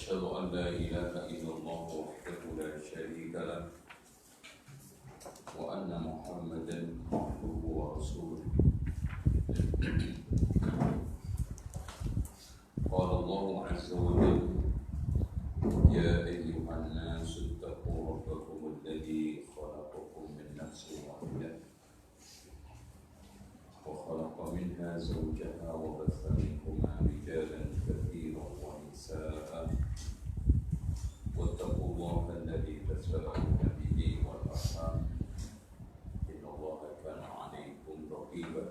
وأشهد أن لا إله إلا الله وحده لا شريك له وأن محمدا عبده ورسوله. قال الله عز وجل: يا أيها الناس اتقوا ربكم الذي خلقكم من نفس واحدة وخلق منها زوجها وبث منهما رجالا كثيرا ونساء واتقوا الله الذي تساءلون به والأرحام إن الله كان عليكم رقيبا.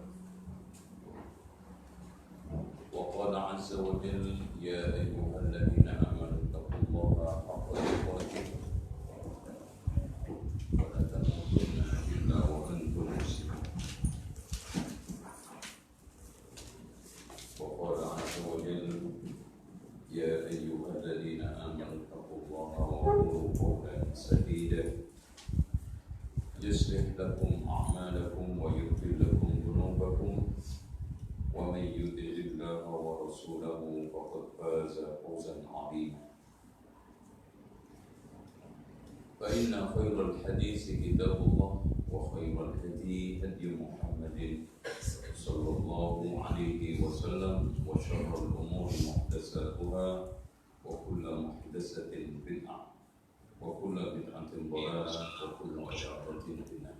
وقال عز وجل: يا أيها الذين آمنوا اتقوا الله حق تقاته ولا تموتن إلا وأنتم مسلمون. وقال عز وجل: يا أيها الذين آمنوا اتقوا الله وقولوا قولا سديدا يصلح لكم أعمالكم ويغفر لكم ذنوبكم ومن يطع الله ورسوله فقد فاز فوزا عظيما. فإن خير الحديث كتاب الله وخير الهدي هدي محمد صلى الله عليه وسلم وشر الأمور محدثاتها وكل محدثة بدعة وكل بدعة ضلالة وكل ضلالة في النار.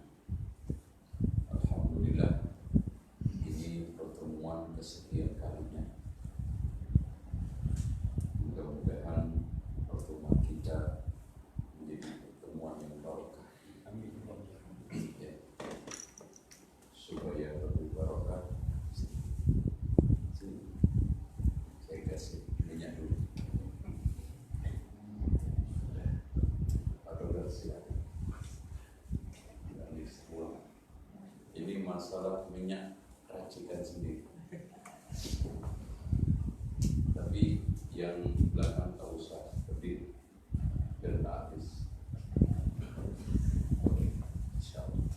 Alhamdulillah, ini pertemuan kesekian kalinya. Mudah-mudahan pertemuan kita menjadi pertemuan yang barokah. Amin. Ya. Supaya lebih barokah. Saya kasih minyak dulu. Ini masalah minyak racikan sendiri. Tapi yang belakang tak usah, tapi biar tak habis. Insyaallah.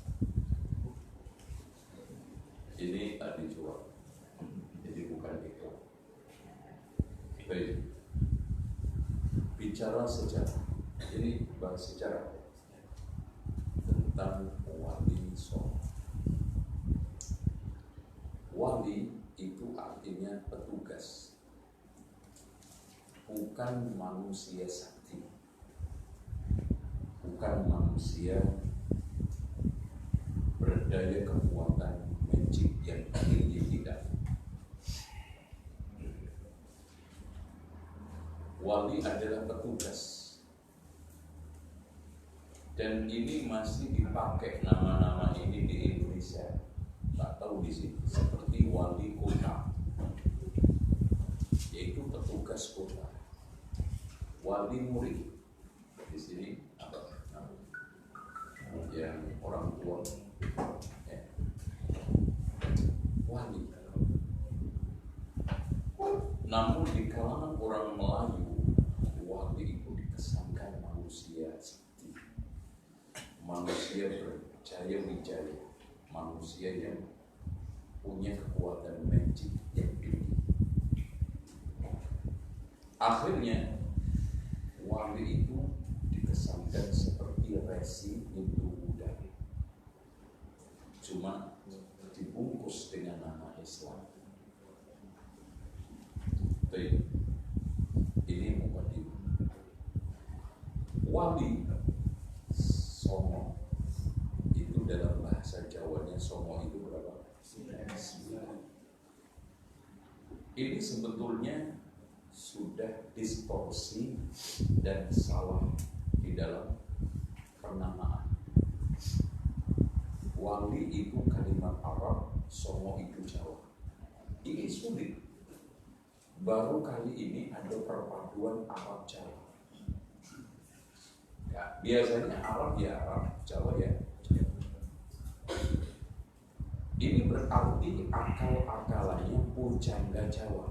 Ini tak dijual, jadi bukan iklan. Baik. Bicara sejarah. Ini bahas sejarah tentang wali songo. Wali itu artinya petugas, bukan manusia sakti, bukan manusia berdaya kekuatan magic yang tinggi, tidak. Wali adalah petugas. Dan ini masih dipakai nama-nama ini di Indonesia. Tak tahu di sini seperti wali kota, yaitu petugas kota. Wali murid di sini apa? Yang orang tua. Wali. Namun di kalangan orang Melayu, wali itu dikesankan manusia sakti, manusia berjaya wijaya, manusia yang punya kekuatan magic yang tinggi. Akhirnya wali itu dikesankan seperti resi Hindu-Buddha, cuma dibungkus dengan nama Islam. Baik, ini mukadimah. Wali songo itu dalam bahasa Jawanya, songo itu berapa? 9. Ini sebetulnya sudah distorsi dan salah di dalam penamaan. Wali itu kalimat Arab, songo itu Jawa. Ini sulit. Baru kali ini ada perpaduan Arab Jawa. Ya, biasanya Arab ya Arab, Jawa ya Jawa. Ini berarti akal-akalannya pujangga Jawa.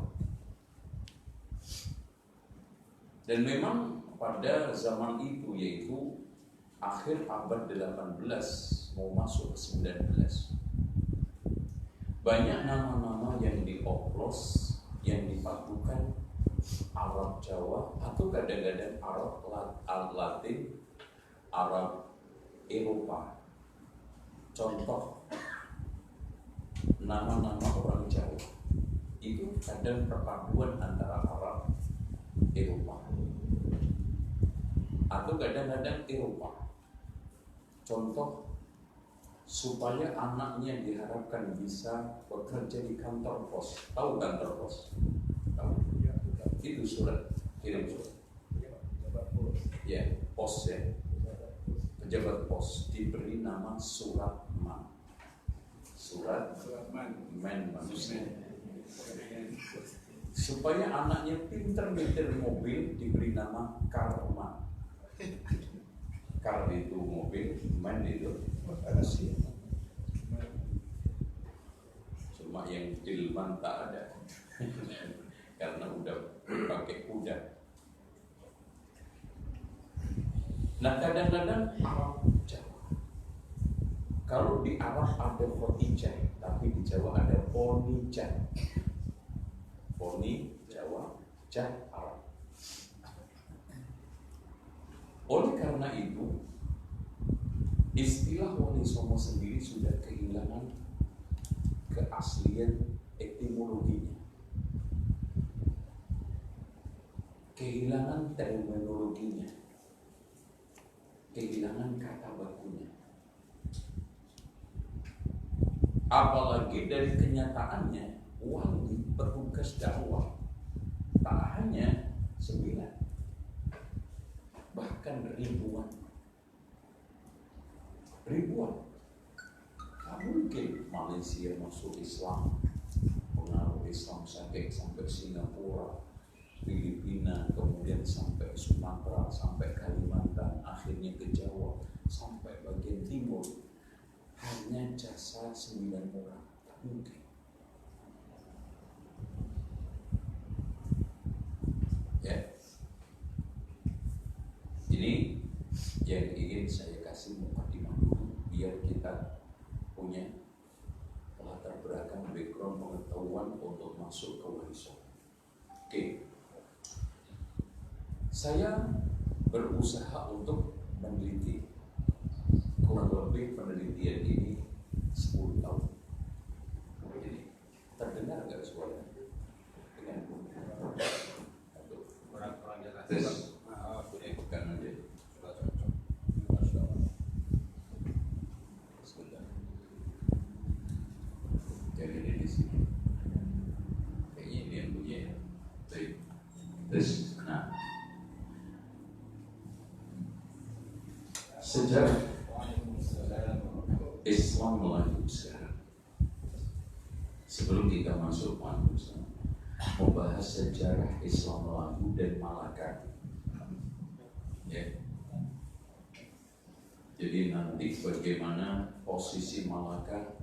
Dan memang pada zaman itu, yaitu akhir abad 18 mau masuk ke 19, banyak nama-nama yang dioplos, yang dipadukan Arab Arab Jawa, atau kadang-kadang Arab Latin, Arab Eropa. Contoh, nama-nama orang Jawa itu kadang perpaduan antara Arab Eropa atau kadang-kadang Eropa. Contoh, supaya anaknya diharapkan bisa bekerja di kantor pos. Tahu kantor pos? Tahu? Itu surat, kirim surat. Ya, pos ya. Pejabat pos diberi nama Suratman. Suratman manusia. Supaya anaknya pintar nyetir mobil diberi nama Karman. Kar itu mobil, man itu manusia. Cuma yang Dilman tak ada karena udah pakai kuda. Nah, kadang-kadang Arab Jawa, kalau di Arab ada Khadijah, tapi di Jawa ada Ponijah. Poni Jawa, Jah Arab. Oleh karena itu, istilah Wali Songo sendiri sudah kehilangan keaslian etimologinya, kehilangan terminologinya, kehilangan kata bakunya. Apalagi dari kenyataannya, wali petugas dakwah tak hanya 9, bahkan ribuan. Tak mungkin Malaysia masuk Islam, pengaruh Islam sampai Singapura, Filipina, kemudian sampai Sumatera, sampai Kalimantan, akhirnya ke Jawa, sampai bagian timur. Hanya jasa 9 orang, tak mungkin. Ya, ini yang ingin saya kasih mukadimah dulu, biar kita punya latar belakang background pengetahuan untuk masuk ke Wali Songo. Oke, saya berusaha untuk meneliti, kurang lebih penelitian ini 10 tahun. Jadi terdengar nggak suara? Dengan kurang jelas. Bukan aja. Jadi di sini. Kayaknya ini yang punya. Baik. Terus, nah, sejarah Islam Melayu sekarang. Sebelum kita masuk membahas sejarah Islam Melayu dan Malaka. Ya. Jadi nanti bagaimana posisi Malaka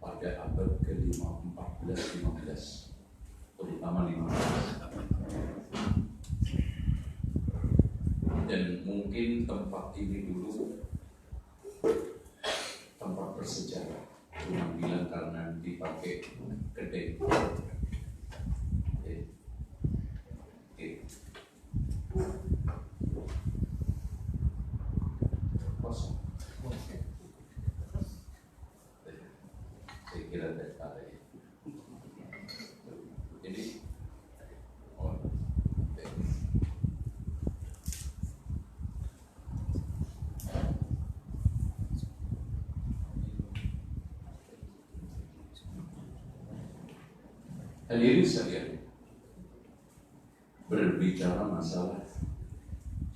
pada abad ke-14-15, terutama 15. Dan mungkin tempat ini dulu tempat bersejarah, cuma bilang karena dipakai kedai. Kosong. Saya kira ada ya. Jadi hadirin sekalian, berbicara masalah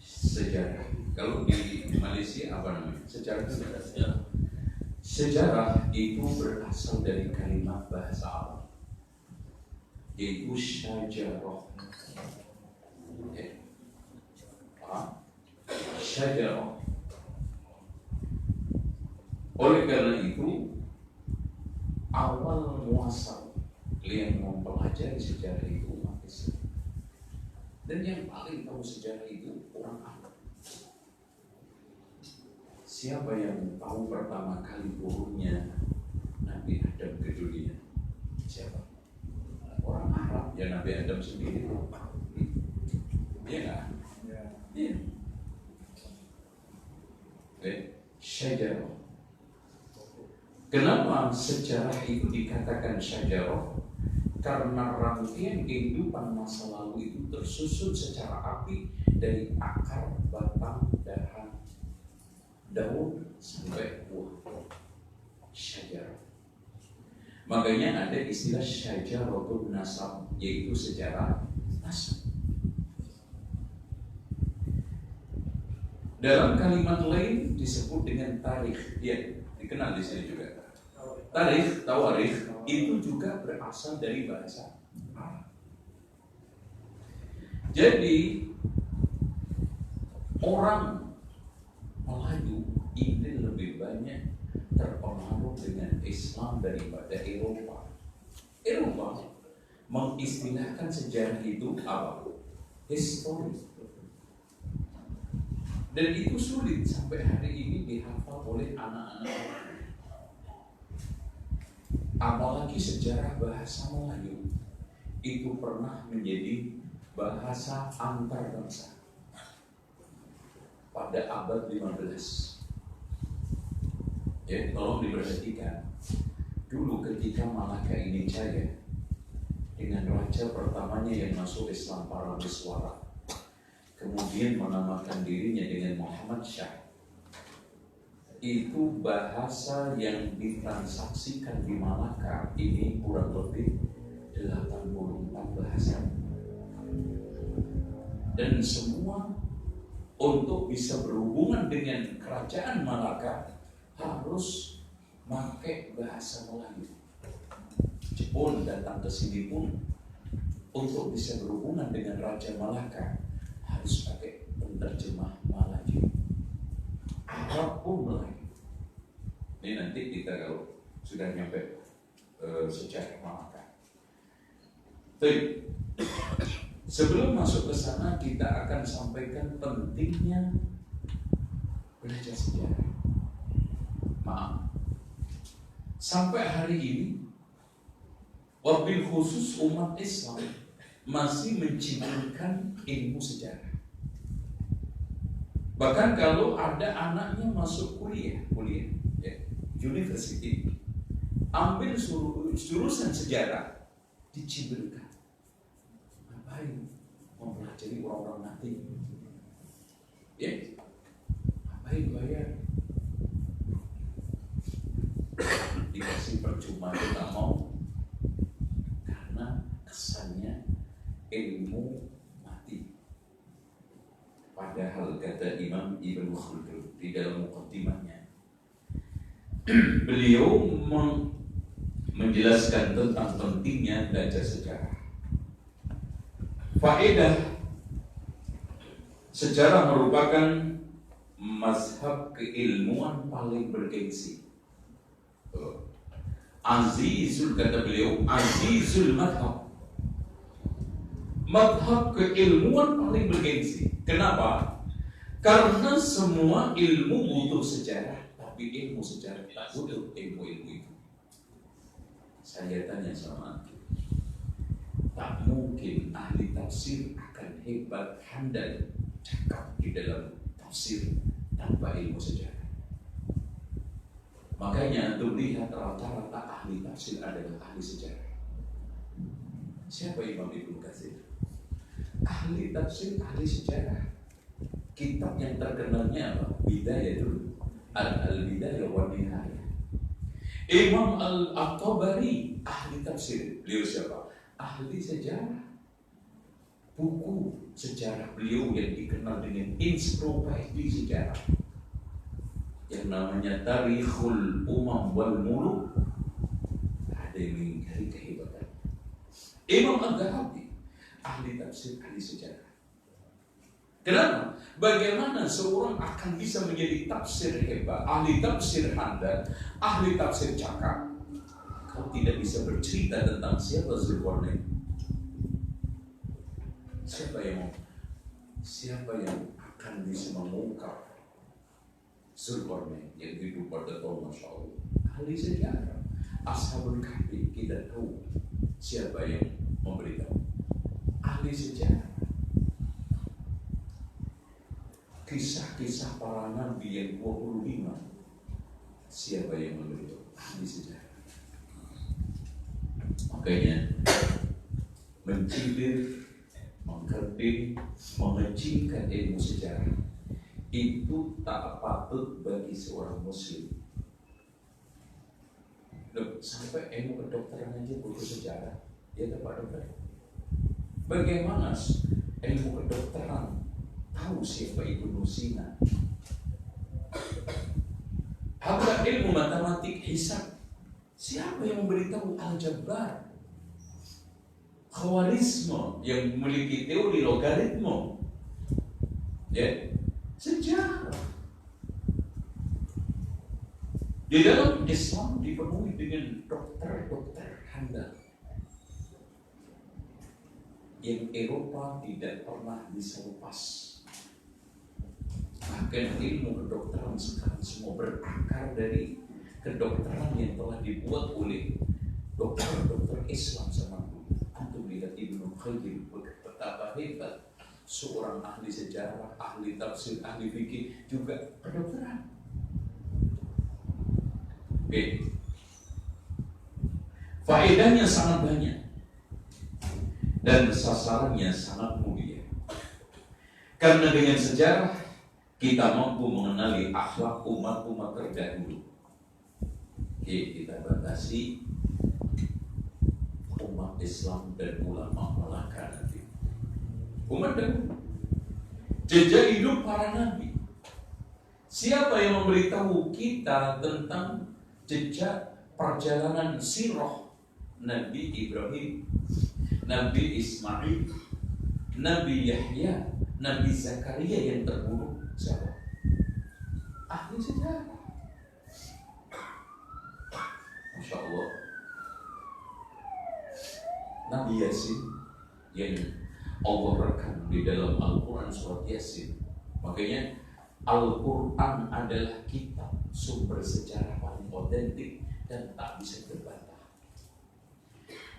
sejarah. Kalau di Malaysia apa namanya? Sejarah. Sejarah itu berasal dari kalimat bahasa Arab, yaitu syajarah. Syajarah. Oleh karena itu, awal muasal yang mempelajari sejarah itu umat Islam. Dan yang paling tahu sejarah itu orang Arab. Siapa yang tahu pertama kali turunnya Nabi Adam ke dunia? Siapa? Orang Arab, ya Nabi Adam sendiri. Iya nggak? Ya. Iya. Syajarah. Kenapa sejarah itu dikatakan syajarah? Karena rangkaian kehidupan masa lalu itu tersusun secara api dari akar, batang, daun sampai buah. Syajarah. Makanya ada istilah syajaratul nasab, yaitu sejarah nasab. Dalam kalimat lain disebut dengan tarikh, ya dikenal di sini juga. Tarikh, tawarikh itu juga berasal dari bahasa Arab. Jadi orang Melayu ini lebih banyak terpengaruh dengan Islam daripada Eropa. Eropa mengistilahkan sejarah itu apa? Histori. Dan itu sulit sampai hari ini dihafal oleh anak-anak. Apalagi sejarah bahasa Melayu itu pernah menjadi bahasa antar bangsa pada abad 15. Ya, tolong diperhatikan. Dulu ketika Malaka ini jaya dengan raja pertamanya yang masuk Islam, Parameswara, kemudian menamakan dirinya dengan Muhammad Syah. Itu bahasa yang ditransaksikan di Malaka ini kurang lebih 84 bahasa. Dan semua untuk bisa berhubungan dengan kerajaan Malaka harus pakai bahasa Melayu. Jepun datang ke sini pun untuk bisa berhubungan dengan Raja Malaka harus pakai penerjemah Melayu. Arab pun Melayu. Ini nanti kita kalau sudah nyampe sejarah Malaka. Tapi sebelum masuk ke sana kita akan sampaikan pentingnya belajar sejarah. Maaf, sampai hari ini wabil khusus umat Islam masih menciptakan ilmu sejarah. Bahkan kalau ada anaknya masuk kuliah ya, university, ambil jurusan sejarah, dicibirkan. Ngapain? Mempelajari orang-orang mati. Ya, ngapain bayar? Dikasih percuma kita mau, karena kesannya ilmu mati. Padahal kata Imam Ibn Khaldun di dalam muqaddimahnya, beliau menjelaskan tentang pentingnya belajar sejarah. Faedah sejarah merupakan mazhab keilmuan paling bergengsi. Azizul, kata beliau, azizul madhab, madhab keilmuan paling bergengsi. Kenapa? Karena semua ilmu butuh sejarah, tapi ilmu sejarah tak butuh ilmu-ilmu itu. Saya tanya sama antum, tak mungkin ahli tafsir akan hebat, handal, cakap di dalam tafsir tanpa ilmu sejarah. Makanya untuk lihat rata-rata ahli tafsir adalah ahli sejarah. Siapa Imam Ibnu Katsir? Ahli tafsir, ahli sejarah. Kitab yang terkenalnya apa? Bidayatul Al-Bidayah wa Nihayah. Imam Al-Tabari, ahli tafsir. Beliau siapa? Ahli sejarah. Buku sejarah beliau yang dikenal dengan ensiklopedia sejarah, yang namanya Tarikhul Umam wal Muluk, ada yang mengingkari kehebatan. Imam Al-Ghazali, ahli tafsir, ahli sejarah. Kenapa? Bagaimana seorang akan bisa menjadi tafsir hebat, ahli tafsir handal, ahli tafsir cakap, kalau tidak bisa bercerita tentang siapa Zulkarnain? Siapa yang akan bisa mengungkap Zulkarnain yang hidup pada tahun Masya Allah? Ahli sejarah. Ashabul Kahfi kita tahu siapa yang memberitahu? Ahli sejarah. kisah para nabi yang 25, siapa yang membentuk? Ahli sejarah. Makanya mencilir, mengkerdil, mengecilkan ilmu sejarah itu tak patut bagi seorang muslim. Loh, sampai ilmu kedokteran aja butuh sejarah, ya Pak Dokter. Bagaimana ilmu kedokteran tahu siapa Ibnu Sina? Apa ilmu matematik hisab? Siapa yang memberitahu aljabar? Khawarizmi yang memiliki teori logaritma? Ya, sejarah. Di dalam Islam dipenuhi dengan dokter-dokter handal yang Eropa tidak pernah bisa lepas. Bahkan ilmu kedokteran sekarang semua berakar dari kedokteran yang telah dibuat oleh dokter-dokter Islam zaman dulu. Antum lihat Ibnu Qayyim betapa hebat seorang ahli sejarah, ahli tafsir, ahli fikih, juga kedokteran. Oke. Faedahnya sangat banyak dan sasarannya sangat mulia. Karena dengan sejarah kita mampu mengenali akhlak umat-umat terdahulu. Oke, kita batasi umat Islam dan ulama Melaka nanti. Umat dahulu, jejak hidup para nabi. Siapa yang memberitahu kita tentang jejak perjalanan sirah Nabi Ibrahim, Nabi Ismail, Nabi Yahya, Nabi Zakaria yang terbunuh? Siapa? Ahli sejarah. Masya Allah. Nabi Yasin yang Allah rekam di dalam Al-Quran surat Yasin. Makanya Al-Quran adalah kitab sumber sejarah paling otentik dan tak bisa terbantah.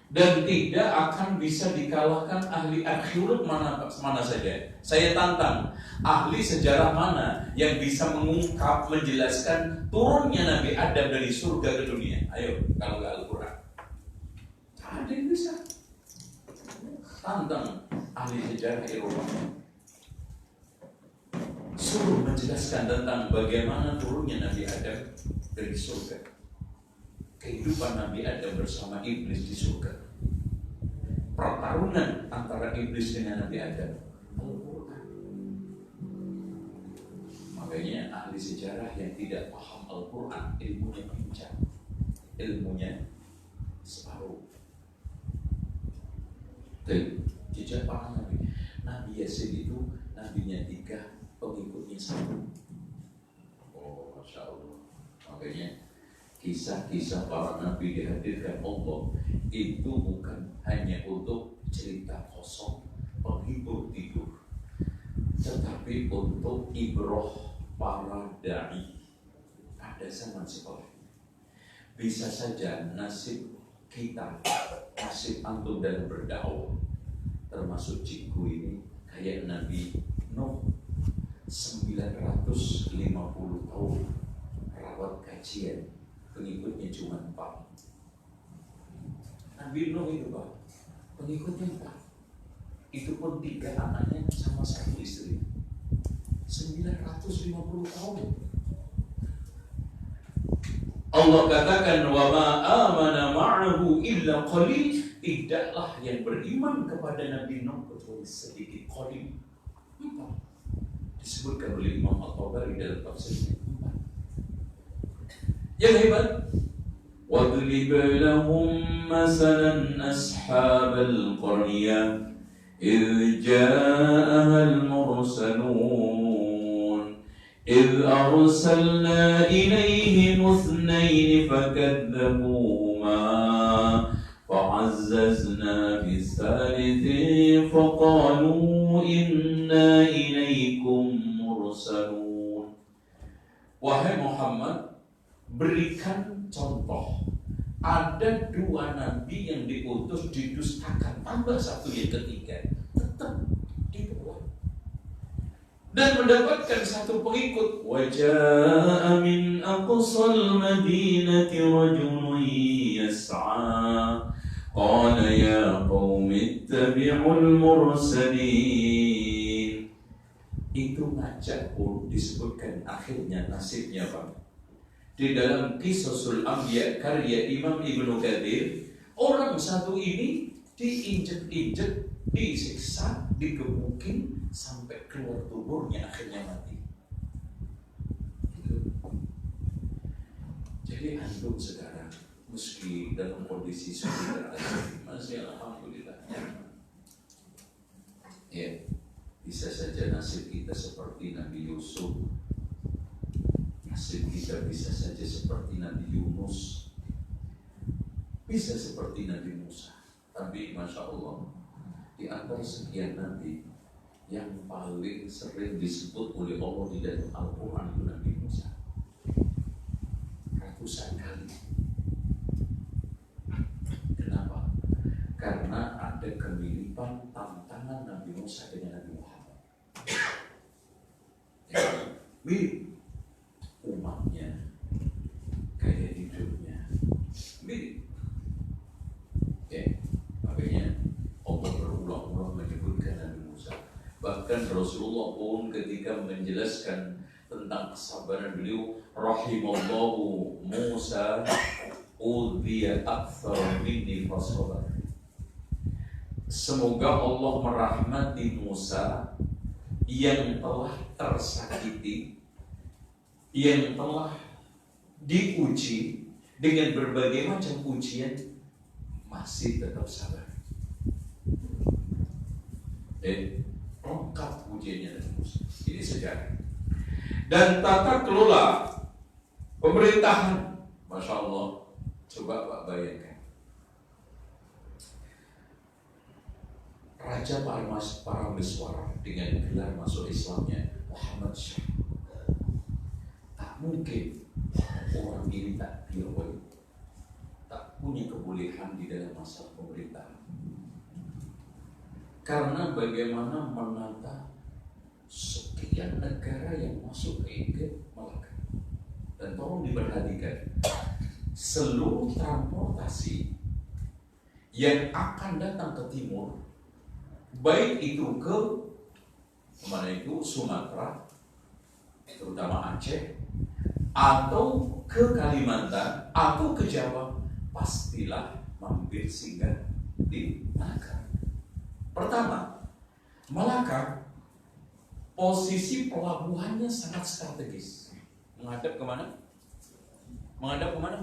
Dan tidak akan bisa dikalahkan ahli arkeolog mana saja. Saya tantang, ahli sejarah mana yang bisa mengungkap, menjelaskan turunnya Nabi Adam dari surga ke dunia? Ayo, kalau nggak Al-Quran. Tak ada yang bisa. Tantang ahli sejarah Eropa, suruh menjelaskan tentang bagaimana turunnya Nabi Adam dari surga, kehidupan Nabi Adam bersama iblis di surga, pertarungan antara iblis dengan Nabi Adam. Al-Quran. Makanya ahli sejarah yang tidak paham Al-Quran, ilmunya pincang, ilmunya separuh. Dan jejak para nabi, Nabi Yasin itu nabinya 3, pengikutnya 1. Oh, Masya Allah. Makanya kisah-kisah para nabi dihadirkan Allah itu bukan hanya untuk cerita kosong, penghibur tidur, tetapi untuk ibroh para dai pada zaman sekolah. Bisa saja nasib kita, nasib antum dalam berdakwah, termasuk cikgu ini, kayak Nabi Nuh, 950 tahun rawat kajian, pengikutnya cuma 4. Nabi Nuh itu Pak, pengikutnya 4. Itu pun 3 anaknya sama 1 istri. 950 tahun. Allah katakan wa ma amana ma'ahu illa qalil, tidaklah yang beriman kepada Nabi Nuh kecuali sedikit, qalil. 4. Disebutkan oleh Imam At-Tabari dalam tafsirnya. 4. Yang hebat, وَاضْرِبْ لَهُمْ مَثَلًا أَصْحَابَ الْقَرْيَةِ إِذْ جَاءَهَا الْمُرْسَلُونَ إِذْ أَرْسَلْنَا إِلَيْهِمُ 2 فَكَذَّبُوهُمَا فَعَزَّزْنَا بِالثَّالِثِ فَقَالُوا إِنَّا إِلَيْكُمْ مُرْسَلُونَ. Wahai Muhammad, berikan contoh. Ada 2 nabi yang diutus didustakan, tambah 1 yang ketiga, tetap ditolak. dan mendapatkan satu pengikut. Waja'a min aqsal madinati rajulun yas'a qala ya qaumi ittabi'ul mursalin. Itu ngajak pun disebutkan akhirnya nasibnya Pak. Di dalam Qisasul Anbiya karya Imam Ibnu Katsir, orang satu ini diinjek-injek, disiksa, digebukin sampai keluar tubuhnya, akhirnya mati. Jadi antum sekarang meski dalam kondisi sulit masih alhamdulillah. Ya, bisa saja nasib kita seperti Nabi Yusuf. Nasib kita bisa saja seperti Nabi Yunus, bisa seperti Nabi Musa. Tapi Masya Allah, di antara sekian Nabi, yang paling sering disebut oleh Allah di dalam Al-Quran itu Nabi Musa. Ratusan kali. Kenapa? Karena ada kemiripan tantangan Nabi Musa dengan Nabi Muhammad. Mirip umatnya, gaya hidupnya mirip. Makanya Allah berulang-ulang menyebutkan Nabi Musa. Bahkan Rasulullah pun ketika menjelaskan tentang kesabaran beliau, rahimallahu Musa udhiya akthar minni fasabar. Semoga Allah merahmati Musa yang telah tersakiti, yang telah diuji dengan berbagai macam ujian, masih tetap sabar. Lengkap ujiannya dari Musa. Ini sejarah. Dan tata kelola pemerintahan, Masya Allah. Coba Pak bayangkan, Raja Parameswara dengan gelar masuk Islamnya Muhammad Shah. Mungkin orang ini tak piawai, tak punya kebolehan di dalam masalah pemerintahan. Karena bagaimana menata sekian negara yang masuk ke Malaka. Dan tolong diperhatikan, seluruh transportasi yang akan datang ke timur, baik itu ke mana itu Sumatera, terutama Aceh, atau ke Kalimantan, atau ke Jawa, pastilah mampir singgah di Malaka. Pertama, Malaka posisi pelabuhannya sangat strategis. Menghadap kemana? Menghadap kemana?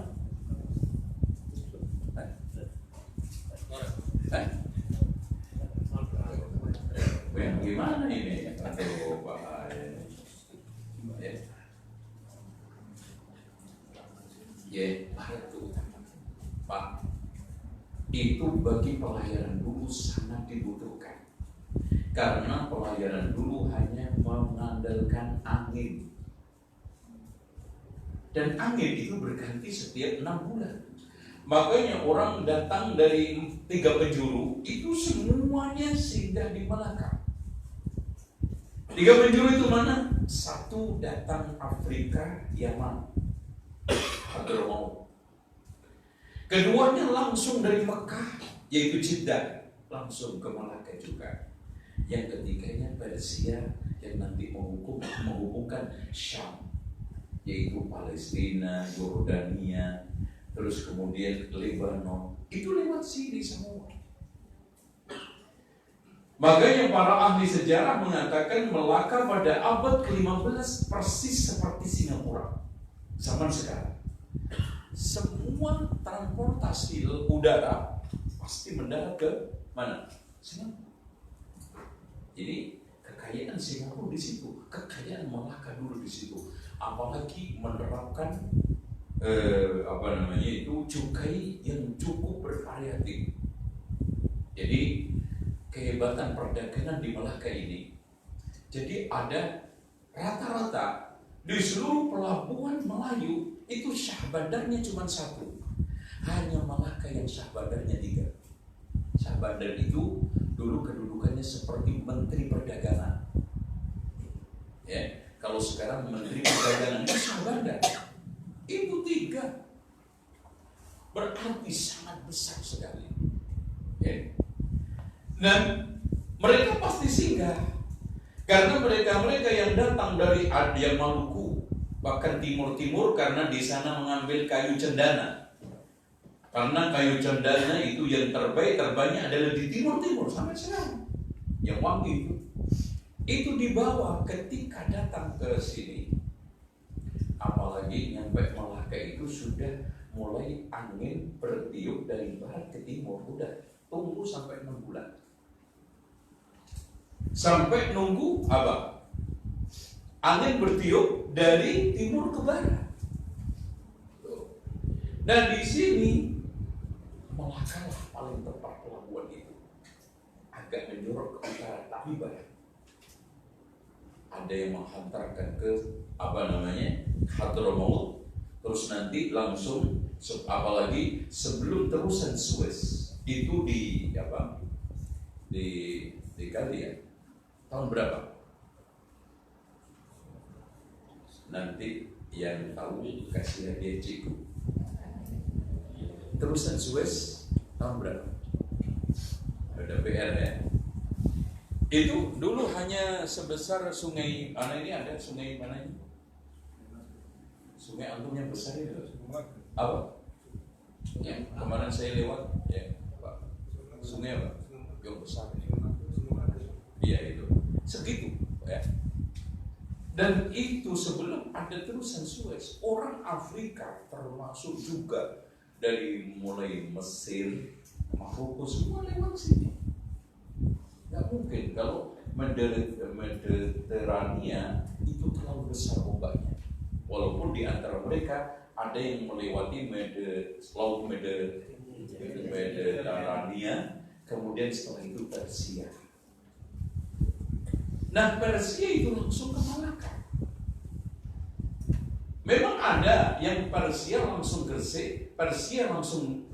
Gimana ini? Aduh, bahaya. Barat utama, Pak. Itu bagi pelayaran dulu sangat dibutuhkan. Karena pelayaran dulu hanya mengandalkan angin. Dan angin itu berganti setiap 6 bulan. Makanya orang datang dari 3 penjuru itu semuanya singgah di Malaka. 3 penjuru itu mana? 1 datang Afrika, Yaman, Hadramaut. Keduanya langsung dari Mekah, yaitu Jeddah, langsung ke Malaka juga. Yang ketiganya Persia, yang nanti menghubungkan Syam, yaitu Palestina, Yordania, terus kemudian Lebanon. Itu lewat sini semua. Makanya para ahli sejarah mengatakan Melaka pada abad ke-15 persis seperti Singapura zaman sekarang. Semua transportasi udara pasti mendarat ke mana? Singapura. Jadi kekayaan Singapura di situ, kekayaan Melaka dulu di situ. Apalagi menerapkan cukai yang cukup bervariatif. Jadi kehebatan perdagangan di Melaka ini, jadi ada rata-rata di seluruh pelabuhan Melayu itu syah bandarnya cuma 1, hanya Melaka yang syah bandarnya 3. Syah bandar itu dulu kedudukannya seperti menteri perdagangan. Kalau sekarang Menteri Perdagangan Nusa Bandar itu 3, berarti sangat besar sekali. Ya. Dan mereka pasti singgah karena mereka yang datang dari Adia Maluku, bahkan timur-timur, karena di sana mengambil kayu cendana. Karena kayu cendana itu yang terbanyak adalah di timur-timur sampai sekarang. Yang wangi itu dibawa ketika datang ke sini. Apalagi nyampe Malaka itu sudah mulai angin bertiup dari barat ke timur. Udah tunggu sampai 6 bulan. Sampai nunggu apa? Angin bertiup dari timur ke barat. Dan di sini Malaka lah paling tepat pelabuhan itu. Agak menjorok ke utara tapi barat. Ada yang menghantarkan ke Hadramaut, terus nanti langsung apalagi sebelum terusan Suez itu di kali ya tahun berapa? Nanti yang tahu kasih hadiah Ciku. Terusan Suez tahun berapa? Ada PR ya. Itu dulu hanya sebesar sungai mana ini, ada sungai mana ini? Sungai Agung yang besar itu apa? Ya, kemarin saya lewat ya, Pak. Sungai apa? Yang besar ini. Iya itu. Segitu ya. Dan itu sebelum ada terusan Suez, orang Afrika termasuk juga dari mulai Mesir, Maroko semua lewat sini. Nggak mungkin kalau Mediterania itu terlalu besar ombaknya. Walaupun di antara mereka ada yang melewati Laut Mediterania, kemudian setelah itu Persia. Nah, Persia itu langsung ke Malaka. Memang ada yang Persia langsung Gresik, Persia langsung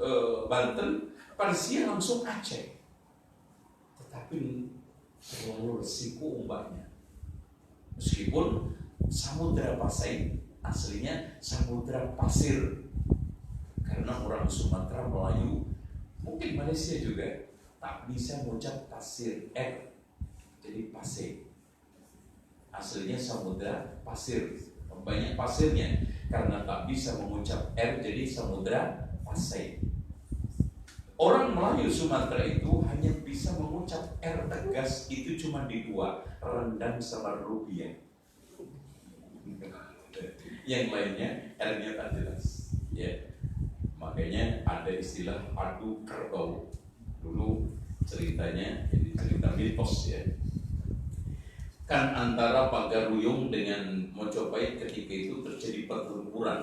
Banten, Persia langsung Aceh. Tetapi terlalu resiko ombaknya. Meskipun Samudra Pasai aslinya samudra pasir, karena orang Sumatera Melayu, mungkin Malaysia juga tak bisa mengucap pasir jadi pasir. Aslinya samudra pasir, banyak pasirnya, karena tak bisa mengucap jadi samudra pasai. Orang Melayu Sumatera itu hanya bisa mengucap tegas, itu cuma di 2, rendang sama rupiah. Yang lainnya R-nya tak jelas. Ya. Makanya ada istilah adu kerbau. Dulu ceritanya, jadi cerita mitos ya. Kan antara Pagaruyung dengan Mojopahit ketika itu terjadi pertempuran.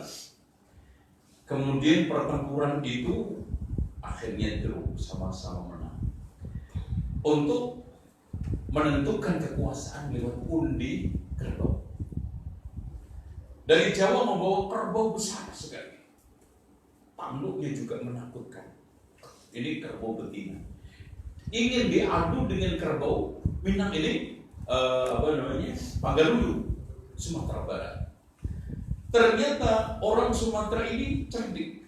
Kemudian pertempuran itu akhirnya sama-sama menang. Untuk menentukan kekuasaan lewat undi kerbau. Dari Jawa membawa kerbau besar sekali. Tanduknya juga menakutkan. Ini kerbau betina. Ingin diadu dengan kerbau Minang ini Pagaruyung, Sumatera Barat. Ternyata orang Sumatera ini cerdik.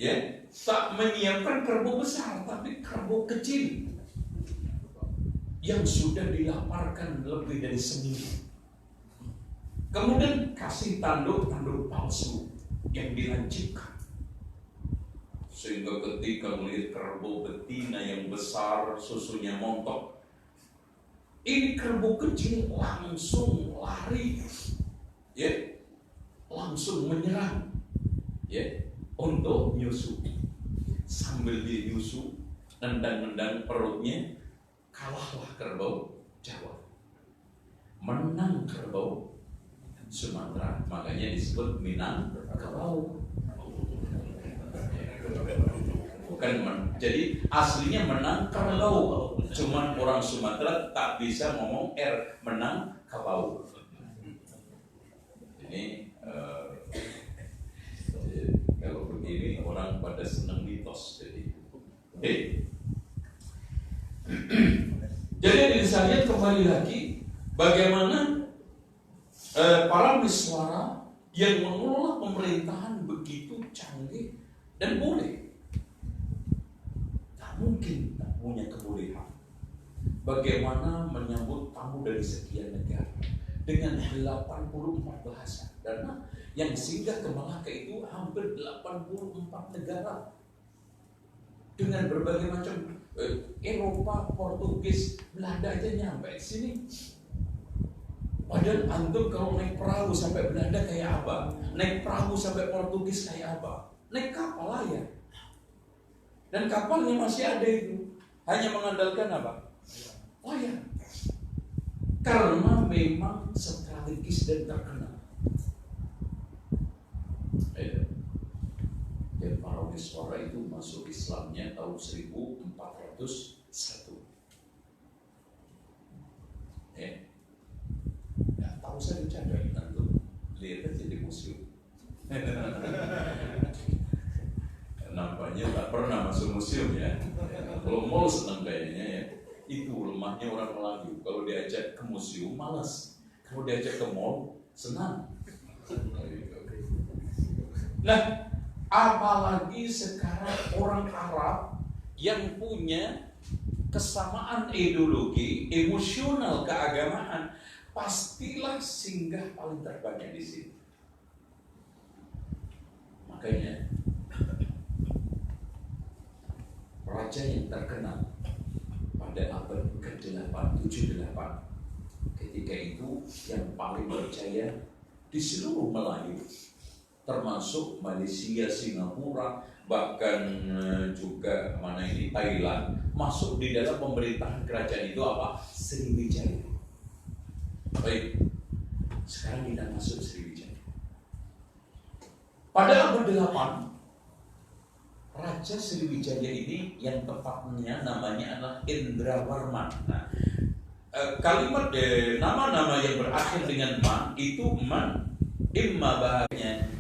Ya, tak menyiapkan kerbau besar, tapi kerbau kecil yang sudah dilaparkan lebih dari seminggu. Kemudian kasih tanduk palsu yang dilancipkan, sehingga ketika melihat kerbau betina yang besar, susunya montok, ini kerbau kecil langsung lari, ya, langsung menyerang, ya, untuk nyusu. Sambil dia nyusu, nendang-nendang perutnya, kalahlah kerbau Jawa, menang kerbau Sumatera, makanya disebut Minang kerbau. Bukan jadi aslinya menang kerbau, cuman orang Sumatera tak bisa ngomong menang kerbau. Ini kalau begini orang pada senang mitos. Jadi bisa lihat kembali lagi Bagaimana para wiswara yang mengelola pemerintahan begitu canggih dan boleh. Tak mungkin tak punya kebolehan. Bagaimana menyambut tamu dari sekian negara dengan 84 bahasa. Dan yang singgah ke Malaka itu hampir 84 negara dengan berbagai macam Eropa, Portugis, Belanda aja nyampe sini. Padahal antum kalau naik perahu sampai Belanda kayak apa? Naik perahu sampai Portugis kayak apa? Naik kapal layar. Dan kapalnya masih ada itu. Hanya mengandalkan apa? Layar. Karena memang strategis dan terkenal. Dan para wiswara itu masuk Islamnya tahun 1401. Tahu saya dicatat nanti lihat aja di museum. Nampaknya tak pernah masuk museum ya. Kalau mau senang kayaknya ya. Itu lemahnya orang Melayu. Kalau diajak ke museum malas. Kalau diajak ke mall senang. Nah, apalagi sekarang orang Arab yang punya kesamaan ideologi, emosional keagamaan, pastilah singgah paling terbanyak di sini. Makanya raja yang terkenal pada abad ke-8, 78, ketika itu yang paling berjaya di seluruh Melayu, termasuk Malaysia, Singapura, bahkan juga Thailand, masuk di dalam pemerintahan kerajaan itu apa? Sriwijaya. Baik, sekarang kita masuk Sriwijaya. Pada abad 8, Raja Sriwijaya ini yang tepatnya namanya adalah Indrawarman. Nah, kalimat nama-nama yang berakhir dengan man itu man, imma bahasanya